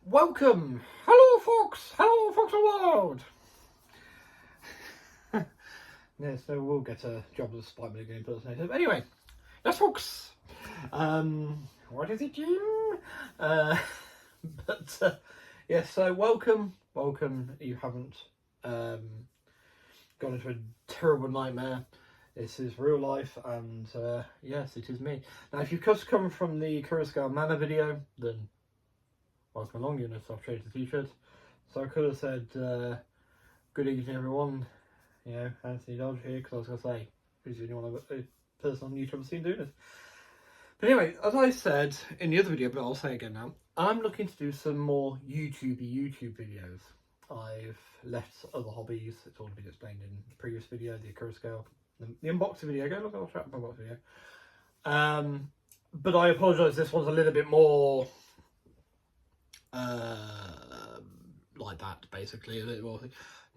Welcome! Hello, folks! Hello, folks of the world! Yeah, so we'll get a job as a Spike Milligan impersonator. But anyway, yes, folks! What is it, Jim? Yeah, so welcome. You haven't gone into a terrible nightmare. This is real life, and yes, it is me. Now, if you've just come from the Kurosaki Manor video, then welcome along. You know, so I've changed the t-shirt. So I could have said, good evening, everyone. You know, Anthony Dodge here, because I was going to say, who's the only one person on YouTube I've seen doing this. But anyway, as I said in the other video, but I'll say again now, I'm looking to do some more YouTube videos. I've left other hobbies. It's all been explained in the previous video, the Akira scale, the unboxing video. Go look at the unboxing video. But I apologise, this one's a little bit more like that, basically. A little more.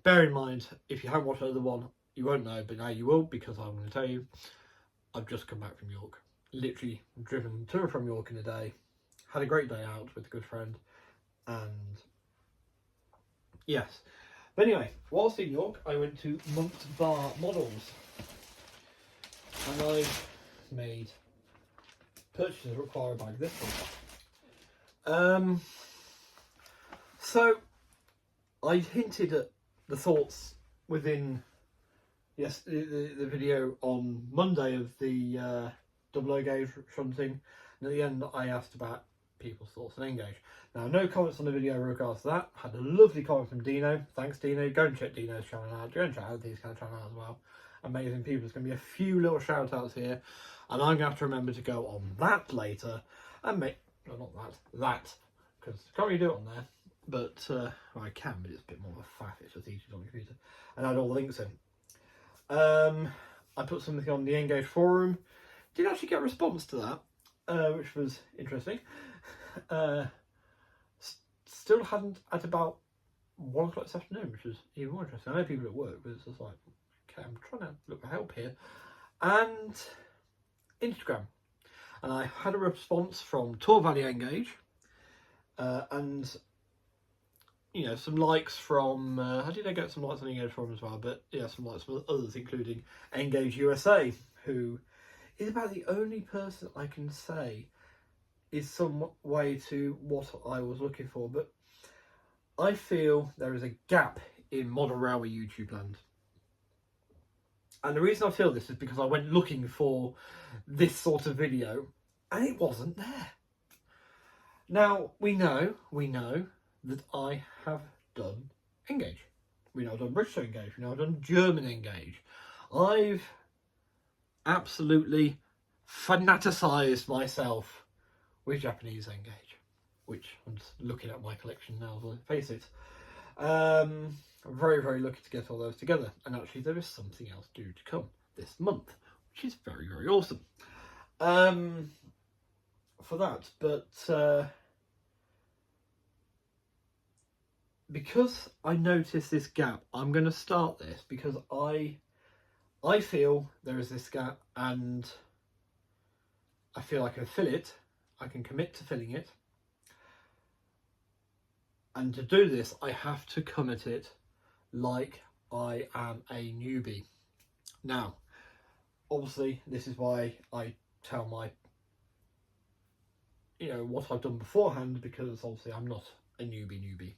Bear in mind, if you haven't watched the other one, you won't know, but now you will, because I'm going to tell you. I've just come back from York. Literally driven to and from York in a day. Had a great day out with a good friend. And yes. But anyway, whilst in York, I went to Monk's Bar Models. And I've made purchases required by this one. So I hinted at the thoughts within the video on Monday of the double O gauge shunting, and at the end I asked about people's thoughts on N-gauge. Now, no comments on the video in regards to that. Had a lovely comment from Dino. Thanks, Dino. Go and check Dino's channel out. Go and check out these kind of channel out as well. Amazing people. There's going to be a few little shout outs here, and I'm going to have to remember to go on that later and make, no, not that, because I can't really do it on there. But well, I can, but it's a bit more of a faff. It's just easier on the computer. And add all the links in. I put something on the N-gauge forum. Didn't actually get a response to that, which was interesting. Still hadn't at about 1 o'clock this afternoon, which was even more interesting. I know people at work, but it's just like, okay, I'm trying to look for help here. And Instagram. And I had a response from Tor Valley N-gauge. And you know, some likes from, I did get some likes on N-gauge forum as well, but yeah, some likes from others, including N-gauge USA, who is about the only person I can say is some way to what I was looking for. But I feel there is a gap in model railway YouTube land. And the reason I feel this is because I went looking for this sort of video and it wasn't there. Now, we know that I have done N-gauge. We know I've done British N-gauge. We know I've done German N-gauge. I've absolutely fanaticised myself with Japanese N-gauge, which I'm just looking at my collection now, as I face it. I'm very, very lucky to get all those together. And actually, there is something else due to come this month, which is very, very awesome for that. But because I noticed this gap, I'm going to start this because I feel there is this gap, and I feel I can fill it. I can commit to filling it. And to do this, I have to come at it like I am a newbie. Now, obviously, this is why I tell my, you know, what I've done beforehand, because obviously I'm not a newbie.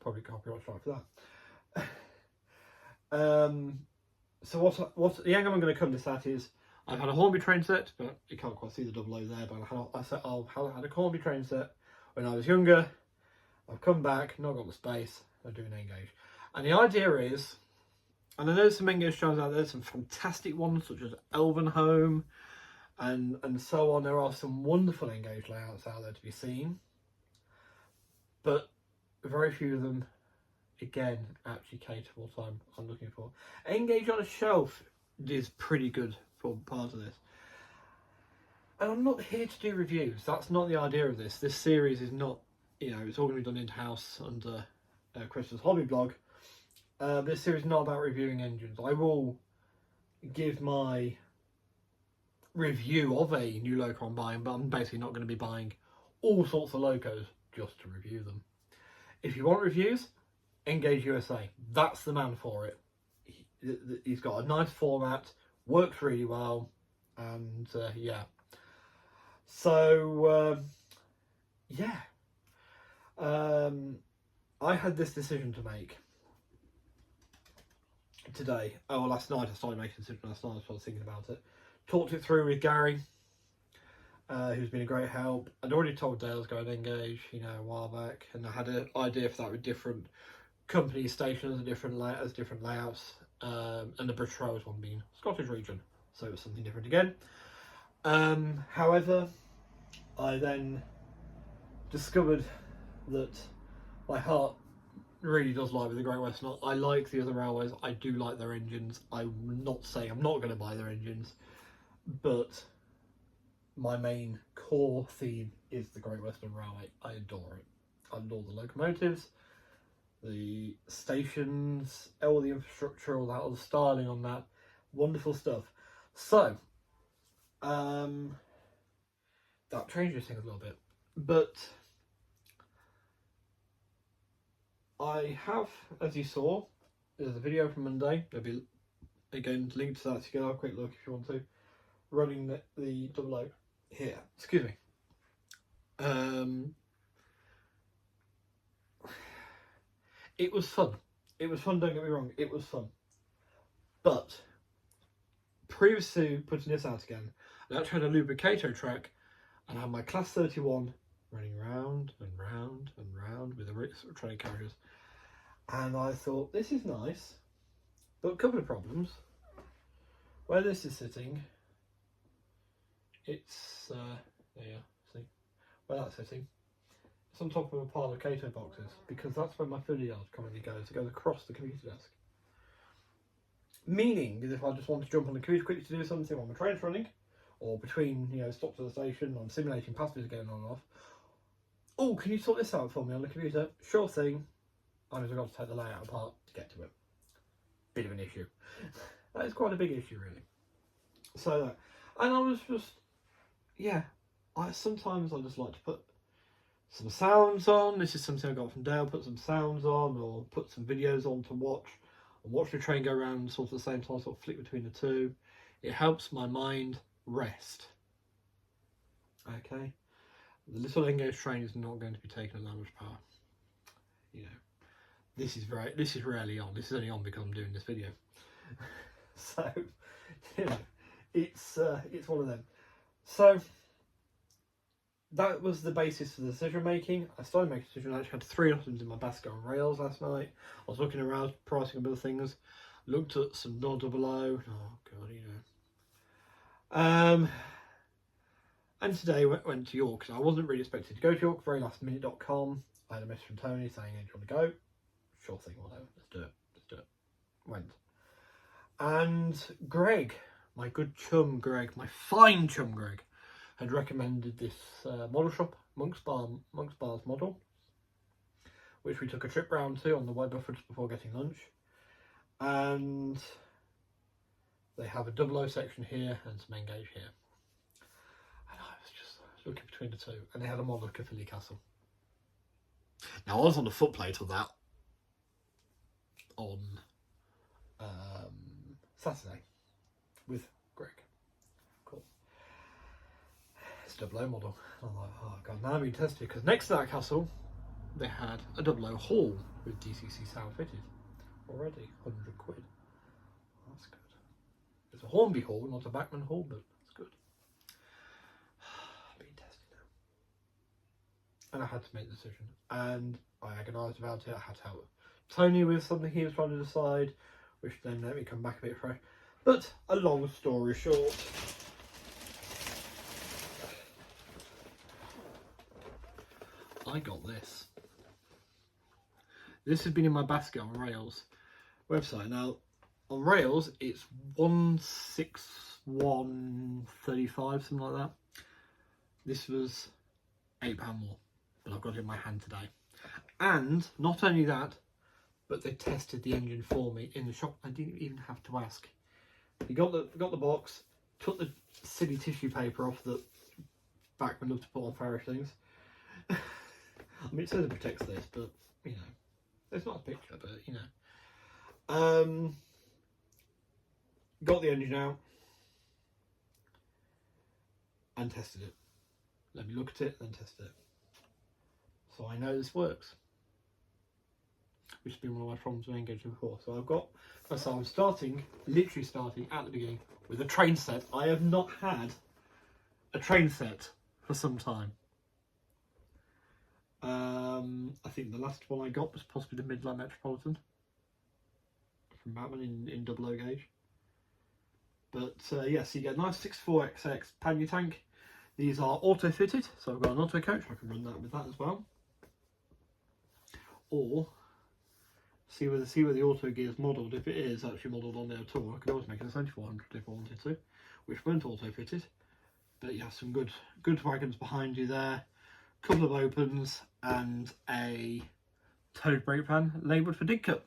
Probably copyright strike for that. So what the angle I'm going to come to that is, I've had a Hornby train set, but you can't quite see the double O there, but I had a Hornby train set when I was younger. I've come back, not got the space, I'm doing N-gauge. And the idea is, and I know some N-gauge channels out there, some fantastic ones such as Elvenhome and so on. There are some wonderful N-gauge layouts out there to be seen, but very few of them, again, actually cater to what I'm looking for. N-gauge on a shelf is pretty good for part of this. And I'm not here to do reviews. That's not the idea of this. This series is not, you know, it's all going to be done in-house under Chris's hobby blog. This series is not about reviewing engines. I will give my review of a new loco I'm buying, but I'm basically not going to be buying all sorts of locos just to review them. If you want reviews, Engage USA. That's the man for it. He's got a nice format, works really well, and yeah. So yeah, I had this decision to make today. Oh, last night I started making a decision. Last night I was thinking about it. Talked it through with Gary, who's been a great help. I'd already told Dale I was going to Engage, you know, a while back, and I had an idea for that with different company stations and different layouts, and the British Railways one being Scottish region, so it was something different again. However, I then discovered that my heart really does lie with the Great Western. I like the other railways. I do like their engines. I'm not saying I'm not going to buy their engines, but my main core theme is the Great Western Railway. I adore it. I adore the locomotives, the stations, all the infrastructure, all that, all the styling on that. Wonderful stuff. So, that changes things a little bit. But I have, as you saw, there's a video from Monday. There'll be, again, linked to that, so you can have a quick look if you want to. Running the double O here. Excuse me. It was fun. It was fun, don't get me wrong. It was fun. But previous to putting this out again, I actually had a lubricator track and I had my Class 31 running round and round and round with the train carriages. And I thought, this is nice, but a couple of problems. Where this is sitting, it's, there you see, where that's sitting, it's on top of a pile of Kato boxes, because that's where my fiddle yard commonly goes. It goes across the computer desk. Meaning that if I just want to jump on the computer quickly to do something while my train's running, or between, you know, stops at the station, I'm simulating passengers going on and off. Oh, can you sort this out for me on the computer? Sure thing. I just got to take the layout apart to get to it. Bit of an issue. That is quite a big issue, really. So, and I was just, yeah, sometimes I just like to put some sounds on. This is something I got from Dale. Put some sounds on, or put some videos on to watch, and watch the train go around sort of at the same time, sort of flick between the two. It helps my mind rest. Okay, the little Engage train is not going to be taking that much power. You know, this is rarely on. This is only on because I'm doing this video. So, you know, it's one of them. So that was the basis for the decision making. I started making a decision. I actually had 3 items in my basket on rails last night. I was looking around, pricing of other things. Looked at some non-double O. Oh god, you know. And today went to York. So I wasn't really expecting to go to York. Verylastminute.com. I had a message from Tony saying, "Hey, do you want to go?" Sure thing, whatever. Let's do it. Let's do it. Went. And Greg, my good chum Greg, my fine chum Greg, had recommended this model shop, Monk's Bar's Model, which we took a trip round to on the way before getting lunch. And they have a double O section here and some Engage here. And I was just looking between the two, and they had a model of Caerphilly Castle. Now I was on the footplate of that on Saturday with Greg. Cool. It's a double O model. And I'm like, oh god, now I'm being tested, because next to that castle they had a double O hall with DCC sound fitted already, 100 quid. That's good. It's a Hornby hall, not a Bachmann hall, but that's good. Being tested now. And I had to make the decision, and I agonised about it. I had to help Tony with something he was trying to decide, which then let me come back a bit fresh. But a long story short, I got this. This has been in my basket on Rails website. Now, on Rails, it's 161.35, something like that. This was £8 more, but I've got it in my hand today. And not only that, but they tested the engine for me in the shop. I didn't even have to ask. He got the box, took the silly tissue paper off that Bachmann loved to put on various things, I mean, it says it protects this, but you know, it's not a picture, but you know. Got the engine out and tested it. Let me look at it, then test it. So I know this works. Which has been one of my problems with N-Gage before. So I'm literally starting at the beginning with a train set. I have not had a train set for some time. I think the last one I got was possibly the Midland Metropolitan from Batman in double O gauge. But yes, you get a nice 64XX pannier tank. These are auto fitted, so I've got an auto coach. I can run that with that as well. Or see where the auto gear is modelled. If it is actually modelled on there at all, I could always make it a 7400 if I wanted to, which weren't auto fitted. But you have some good wagons behind you there. Couple of opens and a towed brake pan labelled for Didcot.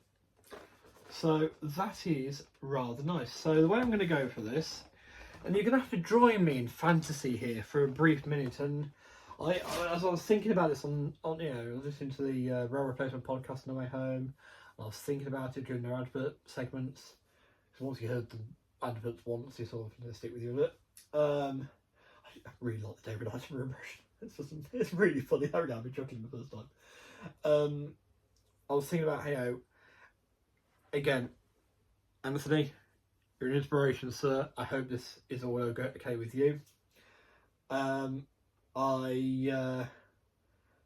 So that is rather nice. So the way I'm going to go for this, and you're going to have to join me in fantasy here for a brief minute. And as I was thinking about this on you know, listening to the Rail Replacement podcast on the way home, I was thinking about it during their advert segments. Because once you heard the adverts once, you sort of stick with you with it. I really like the David Attenborough impression. It's really funny. I remember chuckling the first time. I was thinking about, again, Anthony, you're an inspiration, sir. I hope this is all okay with you. So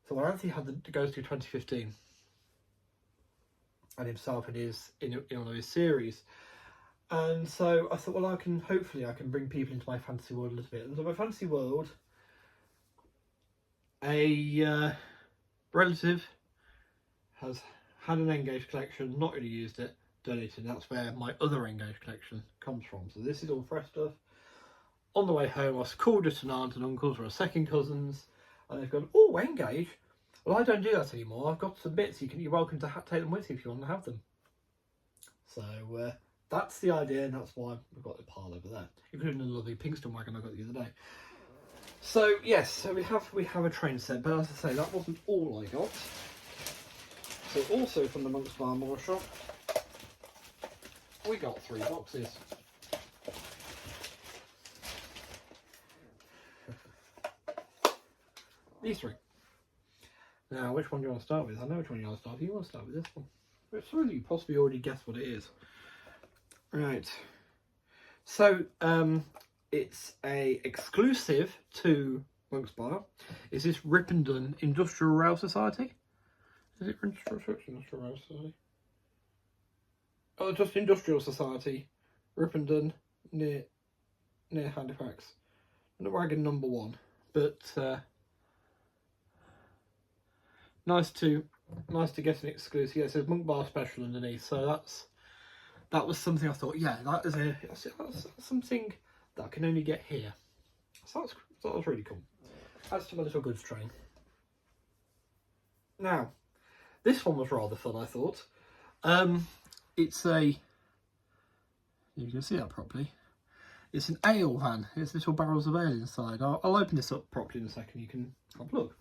when Anthony had the Ghost through 2015, and himself in one of his series, and so I thought, well, hopefully I can bring people into my fantasy world a little bit. And so my fantasy world, a relative has had an N-Gage collection, not really used it, donated. That's where my other N-Gage collection comes from. So this is all fresh stuff. On the way home, I was called at an aunt and uncles or a second cousins, and they've gone, oh, N-Gage? Well, I don't do that anymore. I've got some bits. You're welcome to take them with you if you want to have them. So that's the idea, and that's why we've got the pile over there, including the lovely Pinkston wagon I got the other day. So yes, so we have a train set, but as I say, that wasn't all I got. So also from the Monk's Bar Moor shop, we got 3 boxes. These 3. Now, which one do you want to start with? I know which one you want to start with. You want to start with this one. It's really, you possibly already guessed what it is. Right. So, it's a exclusive to Monk's Bar. Is this Ripondun Industrial Rail Society? Is it Industrial Rail Society? Oh, just Industrial Society, Ripondun, near Halifax. Wagon number 1, but nice to get an exclusive. Yeah, it says Monk Bar Special underneath, so that was something I thought. Yeah, that's something that I can only get here. So that was really cool. Adds to my little goods train. Now, this one was rather fun, I thought. It's you can see that properly. It's an ale van. It's little barrels of ale inside. I'll open this up properly in a second. You can have a look.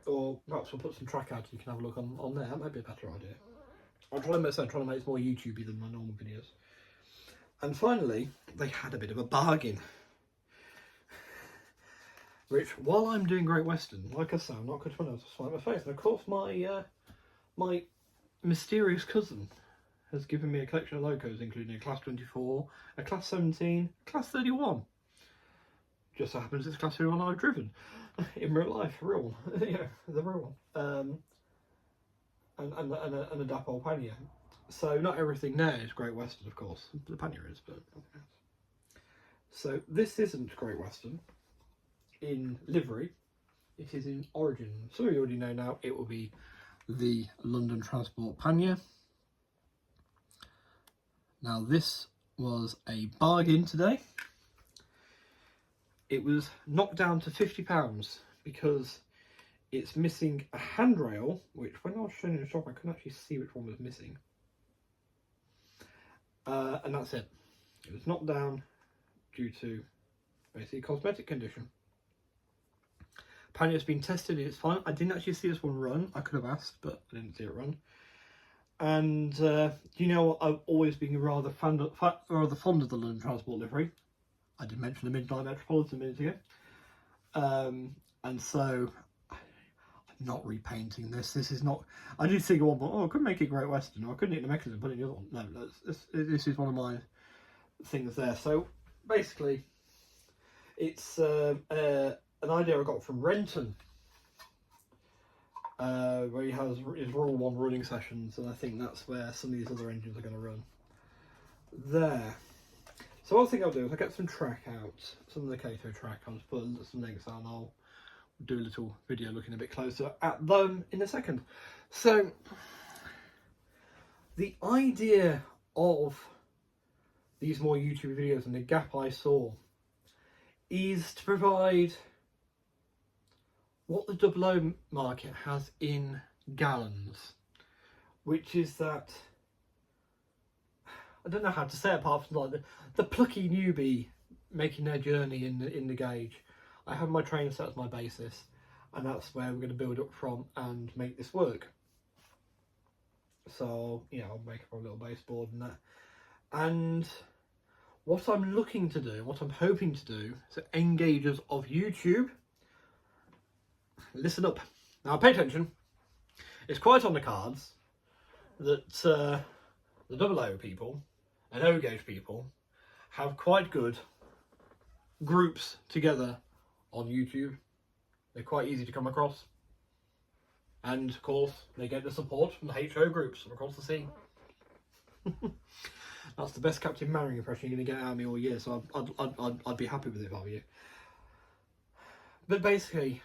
Or perhaps we'll put some track out and you can have a look on there. That might be a better idea. I'm trying to make it more YouTubey than my normal videos. And finally, they had a bit of a bargain. Which, while I'm doing Great Western, like I say, I'm not going to announce to my face. And of course, my mysterious cousin has given me a collection of locos, including a Class 24, a Class 17, Class 31. Just so happens it's Class 31 I've driven in real life, real one. Yeah, the real one. And a Dapol pannier. So not everything there is Great Western, of course. The pannier is, but nothing else. So this isn't Great Western in livery. It is in origin. Some of you already know now. It will be the London Transport pannier. Now this was a bargain today. It was knocked down to £50 because it's missing a handrail, which when I was showing in the shop I couldn't actually see which one was missing. And that's it. It was knocked down due to basically cosmetic condition. apparently it's been tested, it's fine. I didn't actually see this one run. I could have asked, but I didn't see it run. And you know what? I've always been rather fond of the London Transport livery. I did mention the Midnight Metropolitan a minute ago. And so I'm not repainting this. This is not. I did think at one point, oh, I could make it Great Western, or I could make the mechanism and put it in the other one. No, this is one of my things there. So basically, it's an idea I got from Renton, where he has his Rule 1 running sessions, and I think that's where some of these other engines are going to run. There. So one thing I'll do is I'll get some track out, some of the Kato track. I'll just put some links out and I'll do a little video looking a bit closer at them in a second. So the idea of these more YouTube videos and the gap I saw is to provide what the 00 market has in gallons, which is that, I don't know how to say it apart from like the plucky newbie making their journey in the gauge. I have my train set as my basis, and that's where we're going to build up from and make this work. So, you know, I'll make up a little baseboard and that. And what I'm looking to do, what I'm hoping to do, so engagers of YouTube, listen up. Now pay attention. It's quite on the cards that the 00 people and O-gauge people have quite good groups together on YouTube. They're quite easy to come across. And of course, they get the support from the HO groups from across the sea. That's the best Captain Manning impression you're going to get out of me all year, so I'd be happy with it if I were you. But basically,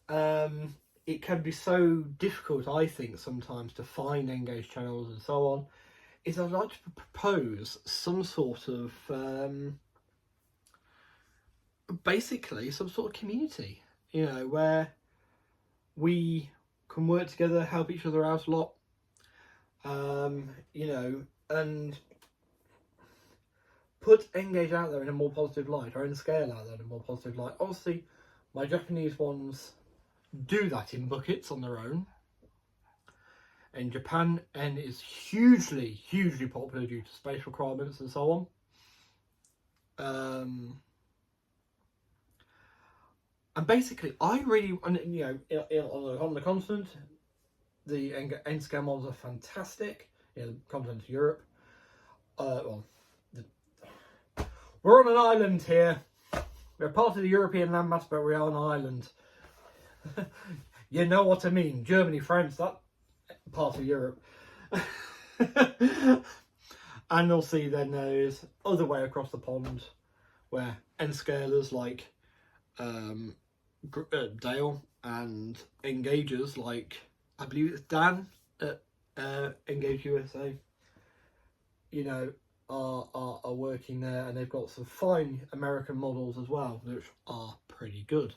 it can be so difficult, I think, sometimes to find engaged channels and so on, is I'd like to propose some sort of, basically some sort of community, you know, where we can work together, help each other out a lot, you know, and put Engage out there in a more positive light, or N-Scale out there in a more positive light. Obviously, my Japanese ones do that in buckets on their own. In Japan, N is hugely popular due to space requirements and so on. And basically, I really, you know, on the continent, the N-Scale models are fantastic. You know, the continent of Europe. We're on an island here. We're part of the European landmass, but we're on an island. You know what I mean? Germany, France, that part of Europe. And you'll see then there's other way across the pond where N-scalers like Dale and engagers like, I believe it's Dan at Engage USA, you know, are working there, and they've got some fine American models as well, which are pretty good.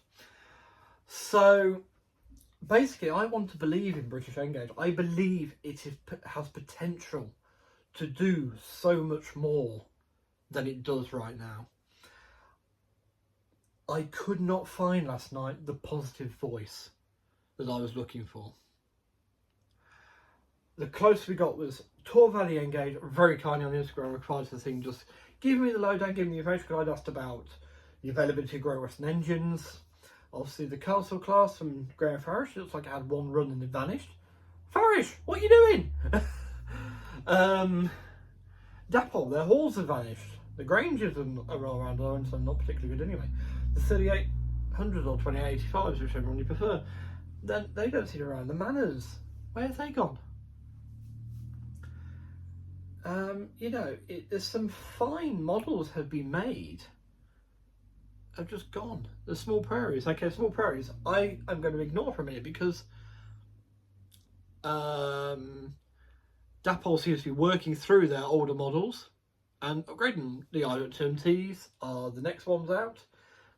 So basically, I want to believe in British Engage. I believe it has potential to do so much more than it does right now. I could not find last night the positive voice that I was looking for. The closest we got was Tor Valley Engage, very kindly on Instagram, replied to the thing, just give me the lowdown, give me the information, because I'd asked about the availability of Great Western engines. Obviously the Castle class from Graham Farish, it looks like it had one run and it vanished. Farish, what are you doing? Dapol, their halls have vanished. The Grangers are all around low, and so not particularly good anyway. The 3800 or 2885s, whichever one you prefer, then they don't seem around. The Manners, where have they gone? You know, there's some fine models have been made, have just gone. The Small Prairies, okay, Small Prairies, I am going to ignore for a minute because Dapol seems to be working through their older models and upgrading. The I-20s are the next ones out.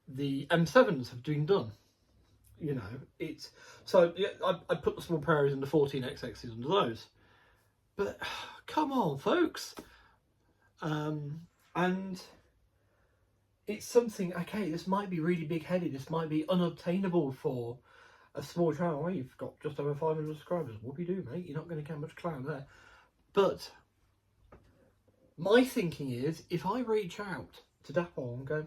The M7s have been done. You know, it's so yeah, I put the Small Prairies and the 14XXs under those. But come on, folks. And it's something, okay, this might be really big-headed, this might be unobtainable for a small channel. Well, you've got just over 500 subscribers. Whoop-de-doo, mate. You're not going to get much clout there. But my thinking is, if I reach out to Dapple and go,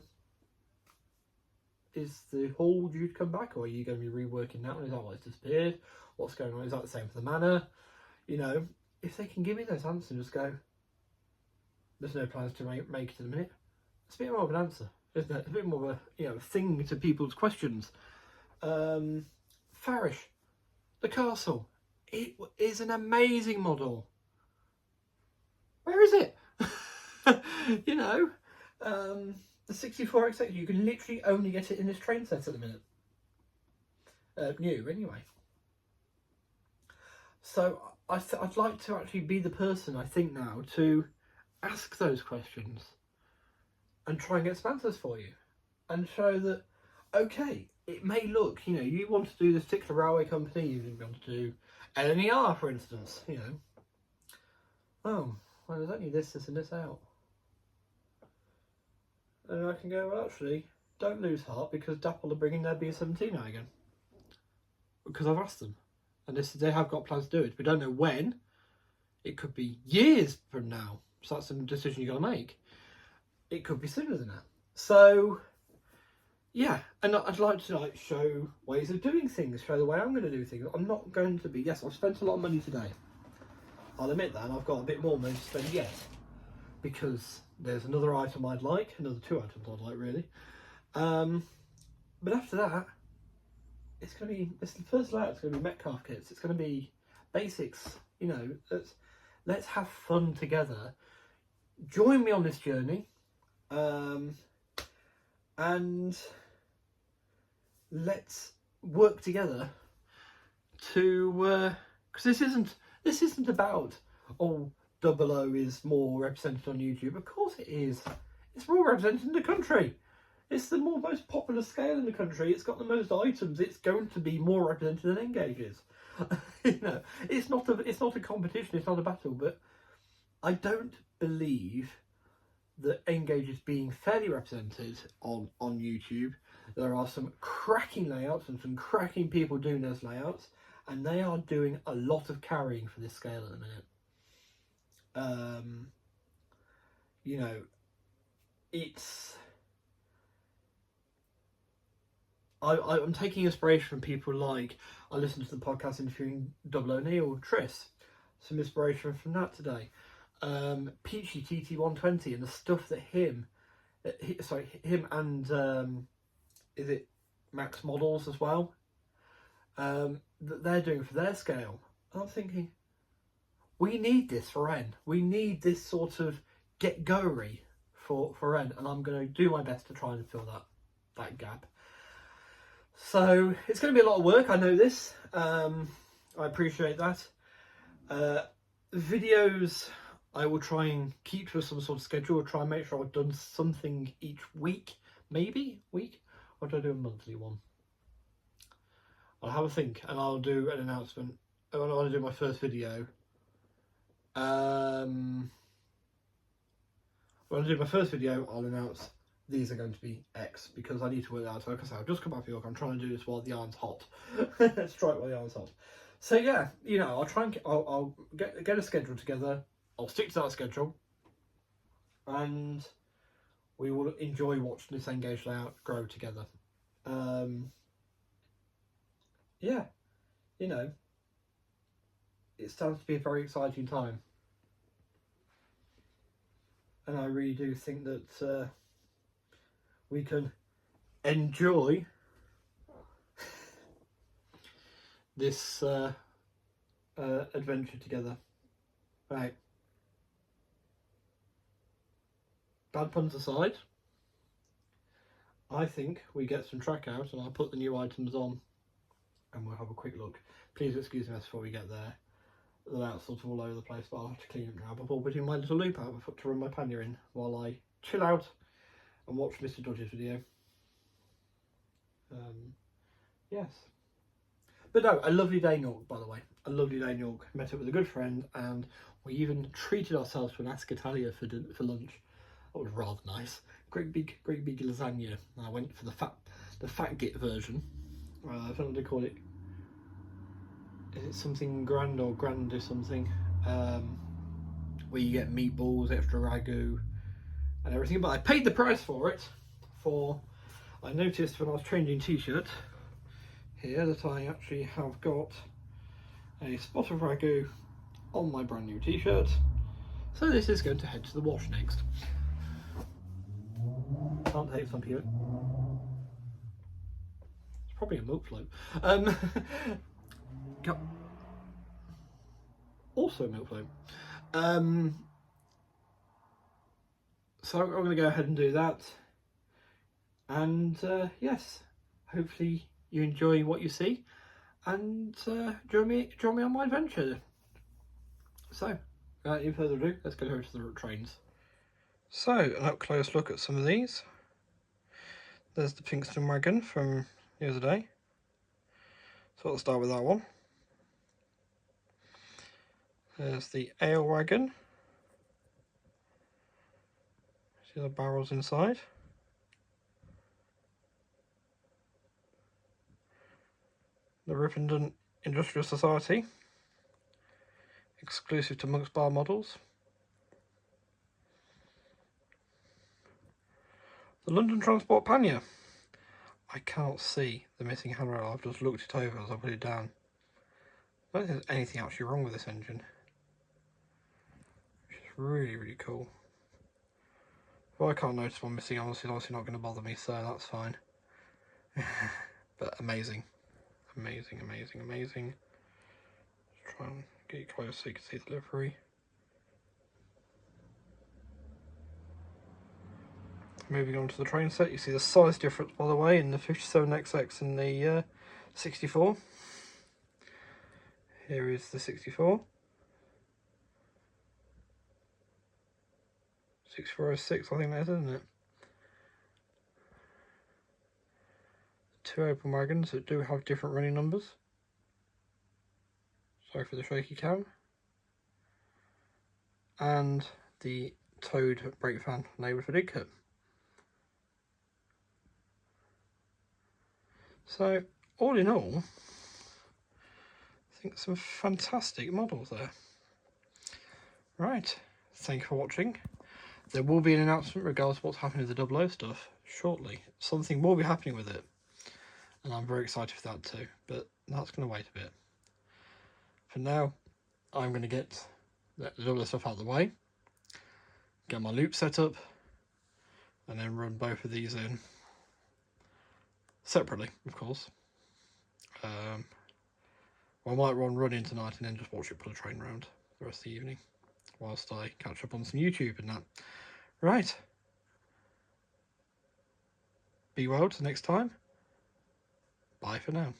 is the hall due to come back, or are you going to be reworking that one? Is that why it's disappeared? What's going on? Is that the same for the manor? You know, if they can give me those answers and just go, there's no plans to make it in a minute, it's a bit more of an answer, isn't it? It's a bit more of a, you know, thing to people's questions. Farish, the castle, it is an amazing model. Where is it? You know, the 64XX, you can literally only get it in this train set at the minute. New, anyway. So I'd like to actually be the person, I think now, to ask those questions and try and get some answers for you. And show that, okay, it may look, you know, you want to do this particular railway company, you want to do LNER, for instance, you know. Oh, well, there's only this and this out. And I can go, well, actually, don't lose heart, because Dapple are bringing their B17 out again. Because I've asked them. And they have got plans to do it. We don't know when. It could be years from now. So that's a decision you've got to make. It could be sooner than that. So, yeah. And I'd like to show ways of doing things, show the way I'm going to do things. I'm not going to be... Yes, I've spent a lot of money today. I'll admit that. And I've got a bit more money to spend yet. Because there's another item I'd like. Another 2 items I'd like, really. But after that, it's going to be... It's the first layout. It's going to be Metcalf kits. It's going to be basics. You know, let's have fun together. Join me on this journey. And let's work together to... Because this isn't about... Oh, 00 is more represented on YouTube. Of course it is. It's more represented in the country. It's the most popular scale in the country. It's got the most items. It's going to be more represented than N-Gage is. You know, it's not a competition. It's not a battle. But I don't believe that N-Gage is being fairly represented on YouTube. There are some cracking layouts and some cracking people doing those layouts, and they are doing a lot of carrying for this scale at the minute. You know, it's... I'm taking inspiration from people like, I listened to the podcast interviewing 00 Neil, Triss. Some inspiration from that today. Peachy TT120 and the stuff that him and is it Max Models as well, that they're doing for their scale. And I'm thinking, we need this for N. We need this sort of get-go-ry for N, and I'm going to do my best to try and fill that gap. So it's going to be a lot of work, I know this. I appreciate that. Videos, I will try and keep to some sort of schedule. I'll try and make sure I've done something each week, maybe week, or do I do a monthly one? I'll have a think and I'll do an announcement. I want to do my first video. When I do my first video, I'll announce these are going to be X, because I need to work that out. So like I say, I've just come back from York. I'm trying to do this while the iron's hot. Strike while the iron's hot. So yeah, you know, I'll try and I'll get a schedule together. I'll stick to that schedule, and we will enjoy watching this N-Gage layout grow together. Yeah, you know, it starts to be a very exciting time, and I really do think that we can enjoy this adventure together. Right. Bad puns aside, I think we get some track out and I'll put the new items on and we'll have a quick look. Please excuse me before we get there. The layout's sort of all over the place, but I'll have to clean it now before putting my little loop out to run my pannier in while I chill out and watch Mr. Dodge's video. Yes. But no, a lovely day in York, by the way. A lovely day in York. Met up with a good friend, and we even treated ourselves to an Ascatalia for lunch. That was rather nice. great big lasagna. And I went for the fat git version. I don't know what they call it. Is it something grand or grand or something? Where you get meatballs, extra ragu, and everything. But I paid the price for it. I noticed when I was changing t-shirt here that I actually have got a spot of ragu on my brand new t-shirt. So this is going to head to the wash next. Can't take some people. It's probably a milk float. Also a milk float. So I'm going to go ahead and do that. And yes, hopefully you enjoy what you see, and join me on my adventure. So, without any further ado, let's go over to the trains. So, an up close look at some of these. There's the Pinxton wagon from the other day. So let's start with that one. There's the ale wagon. See the barrels inside. The Ripondon Industrial Society, exclusive to Monk's Bar models. The London Transport Pannier. I can't see the missing handrail, I've just looked it over as I put it down. I don't think there's anything actually wrong with this engine, which is really cool. Well, I can't notice one missing, honestly, it's obviously not going to bother me, so that's fine. But amazing. Let's try and get you close so you can see the livery. Moving on to the train set, you see the size difference, by the way, in the 57XX and the 64. Here is the 64. 6406, I think that is, isn't it? Two open wagons that do have different running numbers. Sorry for the shaky cam. And the towed brake fan labelled for Didcot. So, all in all, I think some fantastic models there. Right, thank you for watching. There will be an announcement regarding what's happening with the 00 stuff shortly. Something will be happening with it. And I'm very excited for that too, but that's going to wait a bit. For now, I'm going to get the 00 stuff out of the way, get my loop set up, and then run both of these in separately, of course. I might run in tonight and then just watch it pull a train round the rest of the evening, whilst I catch up on some YouTube and that. Right. Be well till next time. Bye for now.